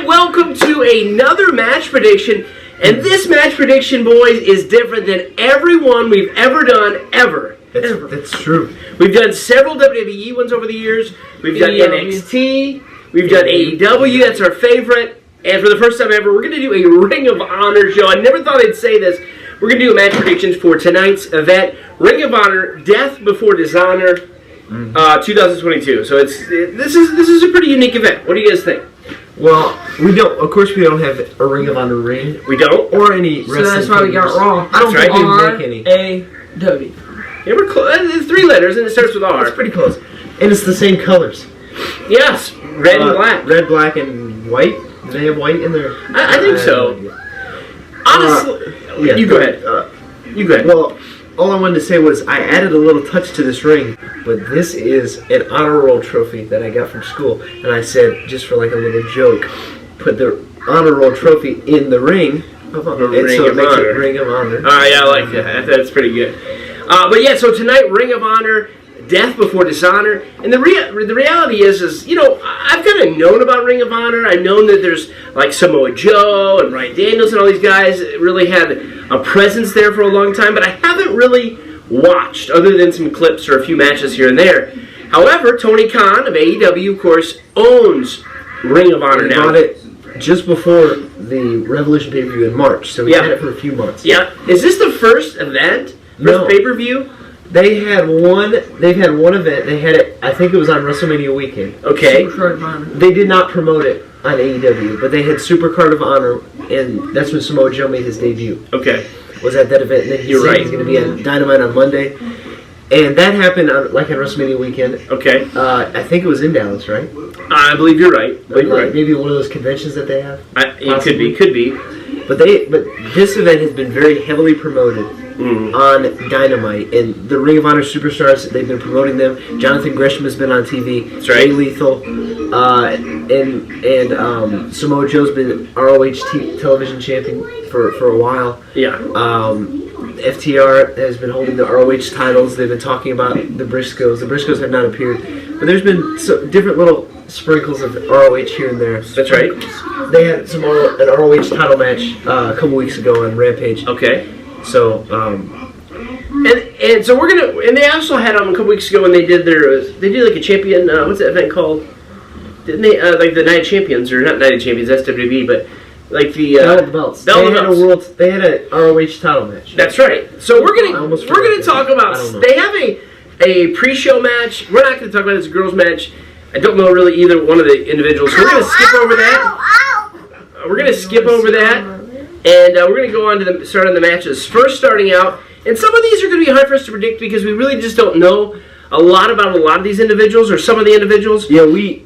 right, welcome to another match prediction. And this match prediction, boys, is different than every one we've ever done, ever. That's true. We've done several WWE ones over the years. We've done NXT. We've done AEW. That's our favorite. And for the first time ever, we're going to do a Ring of Honor show. I never thought I'd say this. We're going to do a match predictions for tonight's event. Ring of Honor, Death Before Dishonor, 2022. So this is a pretty unique event. What do you guys think? Well, we don't. Of course, we don't have a Ring of Honor ring. We don't, or any. So that's why we got Raw. I don't think we make any. R-A-W. Yeah, we're close. It's 3 letters and it starts with R. It's pretty close, and it's the same colors. Yes, red and black. Red, black, and white. Do they have white in there? I think so. Honestly, yeah, you go ahead. You go ahead. Well, all I wanted to say was I added a little touch to this ring, but this is an honor roll trophy that I got from school, and I said, just for like a little joke, put the honor roll trophy in the ring. Ring of Honor. Ring of Honor. Yeah, I like that. That's pretty good. But yeah, so tonight, Ring of Honor, Death Before Dishonor, and the reality is you know, I've kind of known about Ring of Honor. I've known that there's like Samoa Joe and Ryan Daniels and all these guys that really had a presence there for a long time, but I haven't really watched other than some clips or a few matches here and there. However, Tony Khan of AEW, of course, owns Ring of Honor now. Bought it just before the Revolution pay-per-view in March, so we had it for a few months. Yeah. Is this the first event? No. Pay-per-view? They've had one event. They had it, I think it was on WrestleMania weekend. Okay. Supercard of Honor. They did not promote it on AEW, but they had Supercard of Honor, and that's when Samoa Joe made his debut. Okay. Was at that event, and then he said he's going to be at Dynamite on Monday. And that happened on WrestleMania weekend. Okay. I think it was in Dallas, right? I believe you're right. Maybe one of those conventions that they have. It could be. But this event has been very heavily promoted on Dynamite, and the Ring of Honor superstars, they've been promoting them. Jonathan Gresham has been on TV. That's right. Jay Lethal, and Samoa Joe's been ROH television champion for a while. Yeah. FTR has been holding the ROH titles. They've been talking about the Briscoes. The Briscoes have not appeared, but there's been different little sprinkles of ROH here and there. That's right. They had an ROH title match a couple weeks ago on Rampage. Okay. So, and so we're gonna, and they also had a couple weeks ago when they did like a champion. What's that event called? Didn't they like the Night of Champions, or not Night of Champions? That's WWE, but like the Battle of the Belts. They had a ROH title match. That's right. So we're gonna talk about. They have a pre-show match. We're not gonna talk about this girls' match. I don't know really either one of the individuals. So we're gonna skip over that. We're gonna skip over that, and we're gonna go on to the start of the matches. First, starting out, and some of these are gonna be hard for us to predict because we really just don't know a lot about a lot of these individuals or some of the individuals. Yeah, we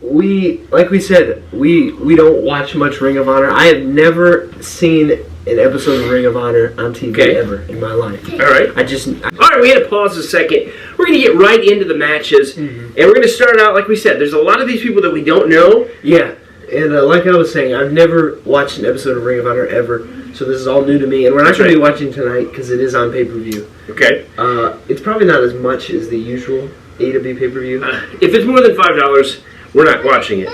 like we said, we don't watch much Ring of Honor. I have never seen an episode of Ring of Honor on TV ever in my life. All right. All right, we had to pause a second. We're going to get right into the matches, and we're going to start out, like we said, there's a lot of these people that we don't know. Yeah, and like I was saying, I've never watched an episode of Ring of Honor ever, so this is all new to me, and we're not going to be watching tonight because it is on pay-per-view. Okay. It's probably not as much as the usual AEW pay-per-view. If it's more than $5, we're not watching it.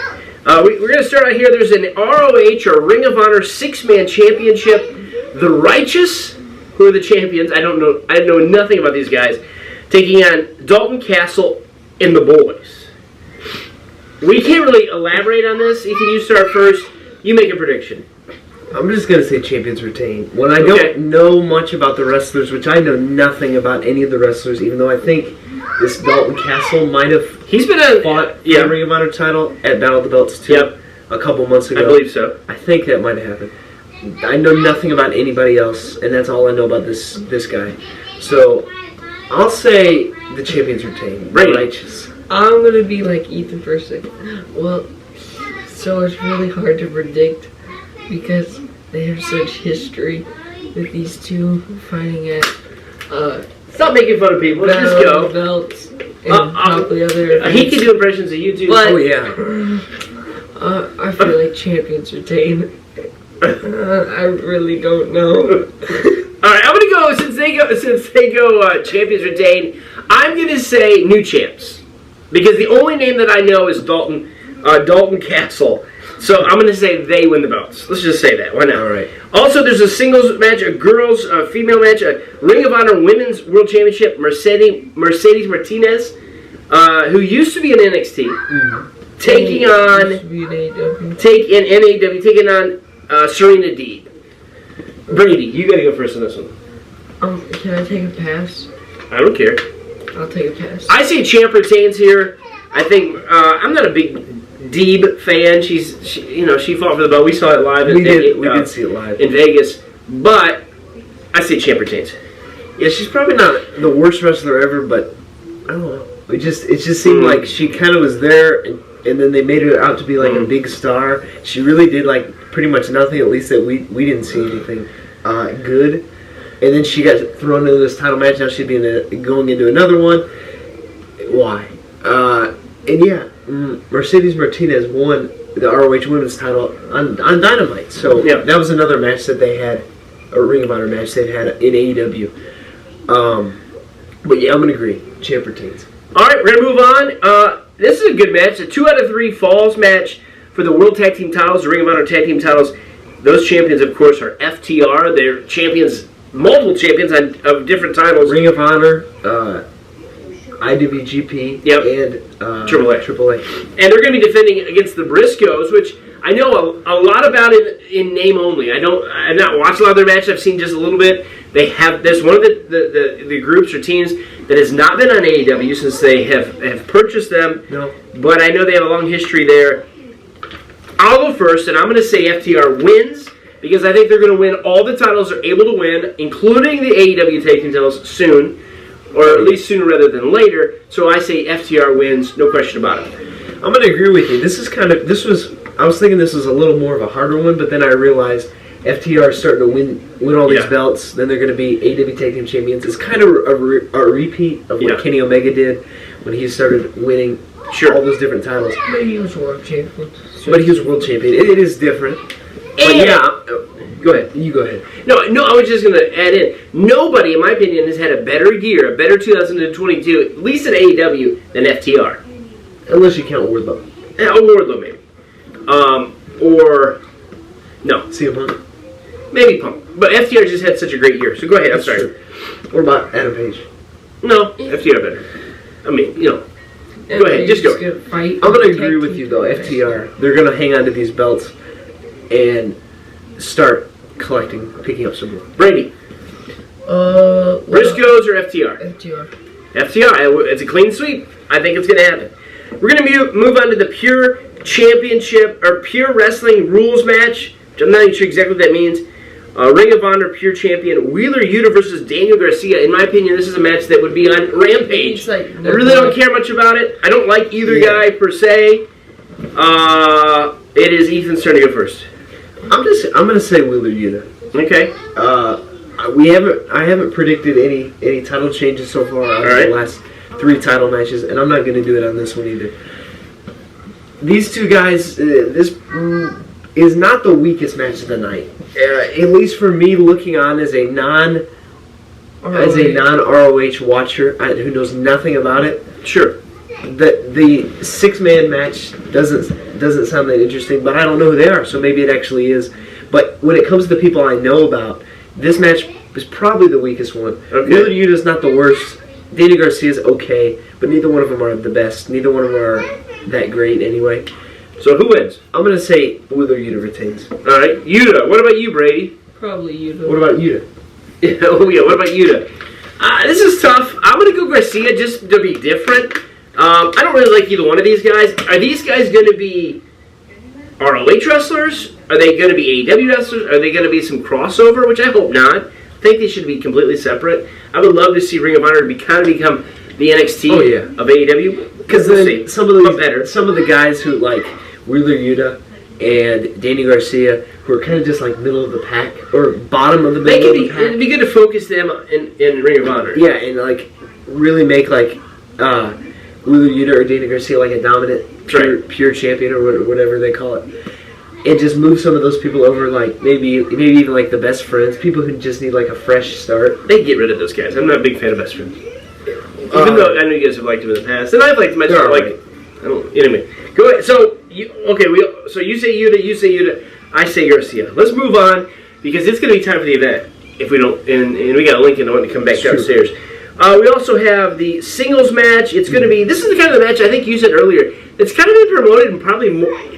We're going to start out here. There's an ROH, or Ring of Honor, 6-man championship. The Righteous, who are the champions, I don't know. I know nothing about these guys, taking on Dalton Castle and the Boys. We can't really elaborate on this. Ethan, you start first. You make a prediction. I'm just going to say champions retain. When I don't know much about the wrestlers, which I know nothing about any of the wrestlers, even though I think this Dalton Castle might have fought the Ring of Honor title at Battle of the Belts too a couple months ago. I believe so. I think that might have happened. I know nothing about anybody else, and that's all I know about this guy. So I'll say the champions retain. Righteous. I'm going to be like Ethan for a second. Well, so it's really hard to predict because they have such history with these two fighting at Stop making fun of people. Let's just go. Belts and probably other events. He can do impressions of you too. But, oh yeah. I feel like champions retain. I really don't know. All right, I'm gonna go since they go champions retain. I'm gonna say new champs because the only name that I know is Dalton Castle. So I'm going to say they win the belts. Let's just say that. Why not? All right. Also, there's a singles match, a girls, female match, a Ring of Honor Women's World Championship. Mercedes Martinez, who used to be in NXT, taking on Serena Deeb. Brady, you got to go first on this one. Can I take a pass? I don't care. I'll take a pass. I say champ retains here. I think I'm not a big Deeb fan. She fought for the belt. We saw it live. We did see it live in Vegas. But I say champ retains. Yeah, she's probably not the worst wrestler ever, but I don't know. It just seemed like she kind of was there, and then they made her out to be like a big star. She really did like pretty much nothing. At least that we didn't see anything good. And then she got thrown into this title match. Now she'd be going into another one. Why? And yeah, Mercedes Martinez won the ROH Women's title on Dynamite. So that was another match that they had, a Ring of Honor match they'd had in AEW. But yeah, I'm going to agree. Champ retains. All right, we're going to move on. This is a good match. A 2 out of 3 falls match for the World Tag Team titles, the Ring of Honor Tag Team titles. Those champions, of course, are FTR. They're champions, multiple champions of different titles. Ring of Honor, IWGP, and AAA. And they're going to be defending against the Briscoes, which I know a lot about in name only. I've not watched a lot of their matches. I've seen just a little bit. There's one of the groups or teams that has not been on AEW since they have purchased them. No. But I know they have a long history there. I'll go first, and I'm going to say FTR wins because I think they're going to win all the titles they're able to win, including the AEW Tag Team titles soon, or at least sooner rather than later. So I say FTR wins, no question about it. I'm going to agree with you. I was thinking this was a little more of a harder one, but then I realized FTR is starting to win all these belts. Then they're going to be AEW Tag Team Champions. It's kind of a repeat of what Kenny Omega did when he started winning all those different titles. But he was world champion. But he was world champion. It is different. But go ahead. You go ahead. No, I was just going to add in. Nobody, in my opinion, has had a better year, a better 2022, at least in AEW, than FTR. Unless you count Wardlow. Wardlow, maybe. Or, no. CM Punk? Maybe Punk. But FTR just had such a great year. So go ahead, I'm sorry. True. What about Adam Page? No, FTR better. I mean, Go ahead, just go. I'm going to agree with you, though. FTR, they're going to hang on to these belts and start picking up some more. Brady. Briscoes or FTR? FTR. It's a clean sweep. I think it's going to happen. We're going to move on to the Pure Championship, or Pure Wrestling Rules match, which I'm not even sure exactly what that means. Ring of Honor Pure Champion Wheeler Yuta versus Daniel Garcia. In my opinion, this is a match that would be on Rampage. I really don't care much about it. I don't like either guy per se. It is Ethan's turn to go first. I'm going to say Wheeler Yuta. Okay. I haven't predicted any title changes so far out of the last 3 title matches, and I'm not going to do it on this one either. These two guys, this is not the weakest match of the night. At least for me, looking on as a non-ROH watcher who knows nothing about it. Sure. The 6-man match doesn't sound that interesting, but I don't know who they are, so maybe it actually is. But when it comes to the people I know about, this match is probably the weakest one. Wheeler Yuta's not the worst. Daniel Garcia's okay, but neither one of them are the best. Neither one of them are that great anyway. So who wins? I'm going to say Wheeler Yuta retains. All right, Yuta. What about you, Brady? Probably Yuta. What about Yuta? What about Yuta? This is tough. I'm going to go Garcia just to be different. I don't really like either one of these guys. Are these guys going to be ROH wrestlers? Are they going to be AEW wrestlers? Are they going to be some crossover? Which I hope not. I think they should be completely separate. I would love to see Ring of Honor become the NXT of AEW. Because then some of the guys who like Wheeler Yuta and Danny Garcia, who are kind of just like middle of the pack or bottom of the middle of the pack. It'd be good to focus them in Ring of Honor. Yeah, and like really make like Wheeler Yuta or Danny Garcia like a dominant pure champion or whatever they call it. And just move some of those people over, like maybe even like the best friends, people who just need like a fresh start. They get rid of those guys. I'm not a big fan of best friends, even though I know you guys have liked them in the past, and I've liked them. Anyway, go ahead. So So you say Yuta, I say Garcia. Let's move on because it's going to be time for the event. If we don't, and we got a Lincoln to want to come back downstairs. We also have the singles match. It's going to be. This is the kind of the match I think you said earlier. It's kind of been promoted and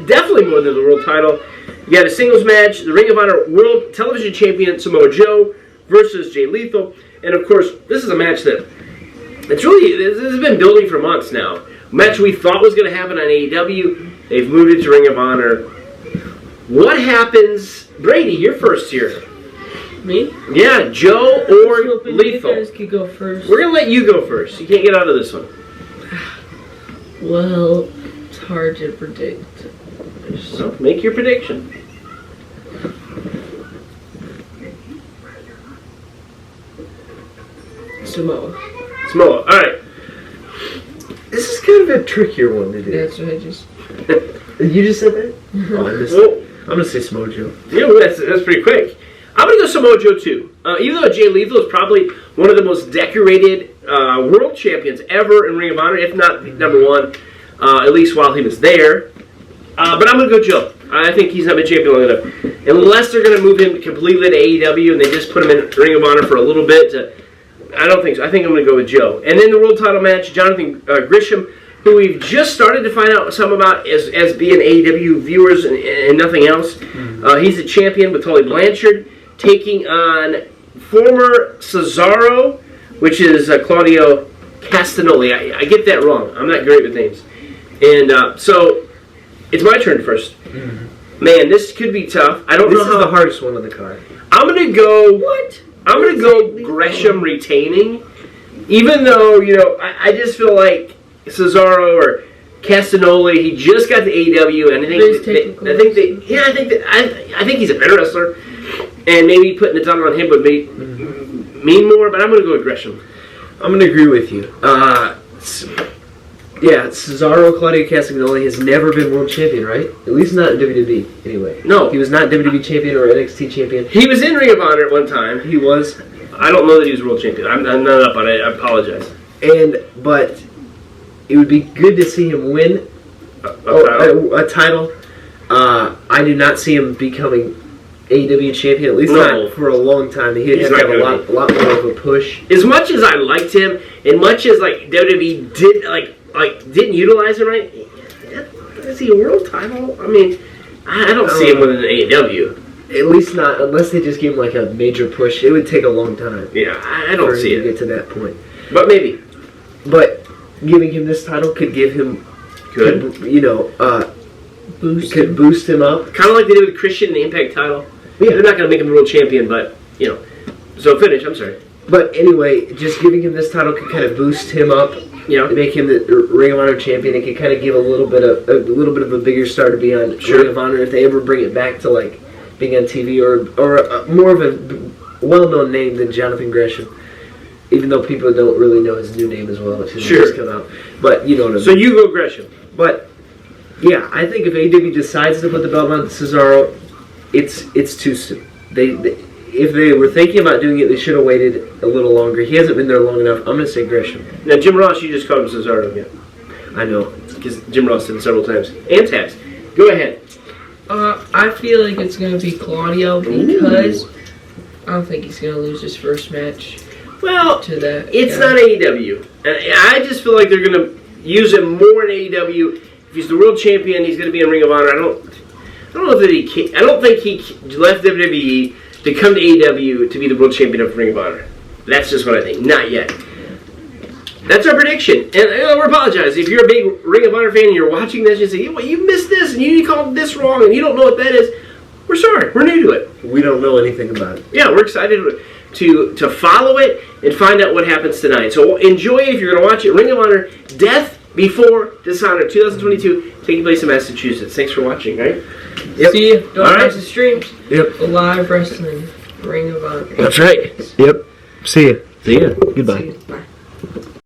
definitely more than the world title. You got a singles match. The Ring of Honor World Television Champion Samoa Joe versus Jay Lethal, and of course, this is a match that this has been building for months now. A match we thought was going to happen on AEW. They've moved it to Ring of Honor. What happens? Brady, you're first here. Me? Yeah, Joe or Lethal. You guys could go first. We're going to let you go first. You can't get out of this one. Well, it's hard to predict. So, make your prediction. Samoa. All right. This is kind of a trickier one to do. That's what I just... You just said that? Oh, I missed it. I'm going to say Samoa Joe. Yeah, that's pretty quick. I'm going to go Samoa Joe, too. Even though Jay Lethal is probably one of the most decorated world champions ever in Ring of Honor, if not number one, at least while he was there. But I'm going to go Joe. I think he's not been champion long enough. Unless they're going to move him completely to AEW and they just put him in Ring of Honor for a little bit. I don't think so. I think I'm going to go with Joe. And then the world title match, Jonathan Gresham, who we've just started to find out some about as being AEW viewers and nothing else. He's the champion with Tully Blanchard, taking on former Cesaro, which is Claudio Castagnoli. I get that wrong. I'm not great with names. And so it's my turn first. Man, this could be tough. I don't know how. This is the hardest one on the card. I'm going to go... What? I'm going to go Gresham retaining, even though, I just feel like Cesaro or Castagnoli, he just got to AEW, and I think he's a better wrestler, and maybe putting the title on him would mean more, but I'm going to go with Gresham. I'm going to agree with you. Cesaro Claudio Castagnoli has never been world champion, right? At least not in WWE, anyway. No. He was not WWE champion or NXT champion. He was in Ring of Honor at one time. He was. I don't know that he was world champion. I'm not up on it. I apologize. But it would be good to see him win a title. I do not see him becoming AEW champion, at least not for a long time. He has got a lot more of a push. As much as I liked him, and much as WWE didn't utilize him right, is he a world title? I mean, I don't see him winning an AEW. At least not, unless they just gave him like a major push. It would take a long time. Yeah, I don't see it. To get to that point. But maybe. But giving him this title could give him, could boost him up. Kind of like they did with Christian in the Impact title. Yeah. They're not going to make him world champion, but, So finish, I'm sorry. But anyway, just giving him this title could kind of boost him up. Make him the Ring of Honor champion. It could kind of give a little bit of a bigger star to be on Ring of Honor if they ever bring it back to like being on TV or more of a well-known name than Jonathan Gresham. Even though people don't really know his new name as well, it's just come out. But you know what I mean. So you go Gresham. But yeah, I think if AEW decides to put the belt on Cesaro, it's too soon. If they were thinking about doing it, they should have waited a little longer. He hasn't been there long enough. I'm going to say Gresham. Now, Jim Ross, you just called him Cesaro again. I know. Because Jim Ross did it several times. And Tabs. Go ahead. I feel like it's going to be Claudio because I don't think he's going to lose his first match. Well, to that. It's not AEW. And I just feel like they're going to use him more in AEW. If he's the world champion, he's going to be in Ring of Honor. I don't think he left WWE to come to AEW to be the world champion of Ring of Honor. That's just what I think. Not yet. That's our prediction. And we apologize. If you're a big Ring of Honor fan and you're watching this and you say, well, you missed this and you called this wrong and you don't know what that is, we're sorry. We're new to it. We don't know anything about it. Yeah, we're excited to follow it and find out what happens tonight. So enjoy it if you're going to watch it. Ring of Honor, Death Before Dishonor 2022, taking place in Massachusetts. Thanks for watching, right? Yep. See you. Don't miss the streams. Yep. Live wrestling. Ring of Honor. That's right. Yep. See ya. See ya. Goodbye. See you. Bye.